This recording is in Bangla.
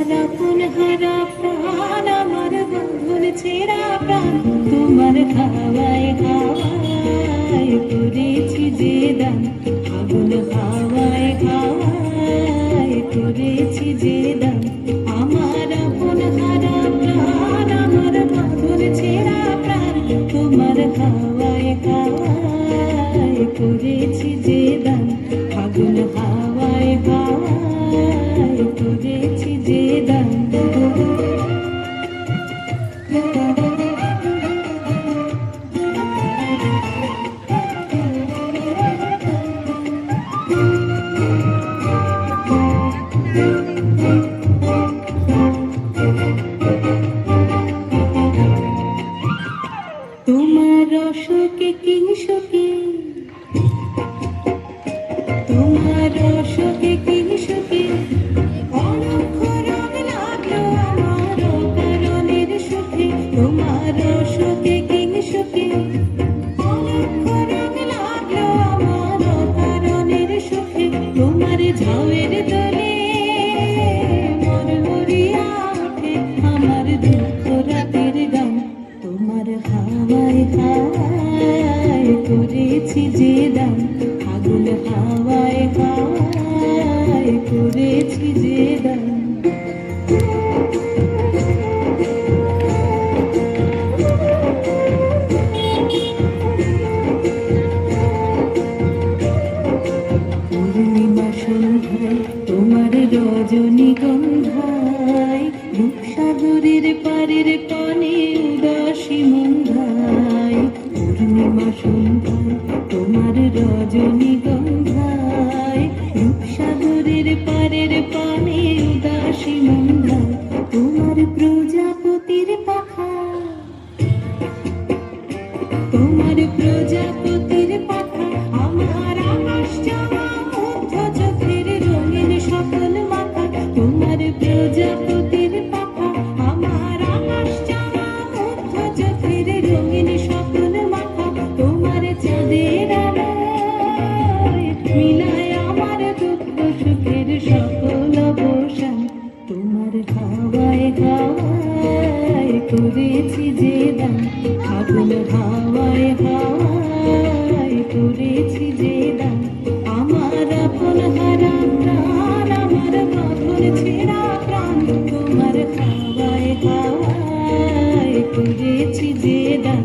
আমার আপন হারা প্রাণ, আমার বন্ধুর ছেঁড়া প্রাণ, তোমার হাওয়ায় হাওয়ায় করেছি যে দান, আগুন হাওয়ায় হাওয়ায় করেছি যে দান। আমার আপন হারা প্রাণ, আমার বন্ধুর ছেঁড়া প্রাণ, তোমার হাওয়ায় হাওয়ায় করেছি যে দান, আগুন হাওয়ায় হাওয়ায় করেছি যে দান। তোমার অশোকে কিংসুকে, তোমার অশোকে কিংসুকে অলক্ষ রং লাগলো আমার কারণের সুখে। তোমার অশোকে কিংসুকে অলক্ষ রং লাগলো আমার কারণের সুখে। তোমার ঝাউয়ের দোলে মরমরিয়া ওঠে আমার দুঃখ রাতের গান। তোমার হাওয়ায় হাওয়ায় করেছি যে দান, আগুন হাওয়ায় হাওয়ায় করেছি যে দান। পূর্ণিমা সন্ধ্যায় তোমার রজনীগন্ধায়, রূপসাগরের পারের পানে উদাসী মন্ধায়। পূর্ণিমা সন্ধ্যায় তোমার রজনীগন্ধায়, রূপসাগরের পারের পানে উদাসী মন্ধায়। তোমার প্রজাপতির পাখা, তোমার প্রজাপতির পাখা আমার আকাশ চাওয়া মুগ্ধ চোখের রঙিন সকল মাথা। তোমার প্রজাপতির পাখা আমার আকাশ চাওয়া মুগ্ধ চোখের রঙিন সকল মাথা। তোমার চাঁদের আলোয় মিলায় আমার দুঃখ সুখের সকল অবসান। তোমার হাওয়ায় হাওয়ায় করেছি যে দান, আগুন হাওয়ায় হাওয়ায় করেছি যে দান। আমার আপন হারা প্রাণ, আমার বন্ধুর ছেঁড়া প্রাণ, তোমার হাওয়ায় হাওয়ায় করেছি যে দান।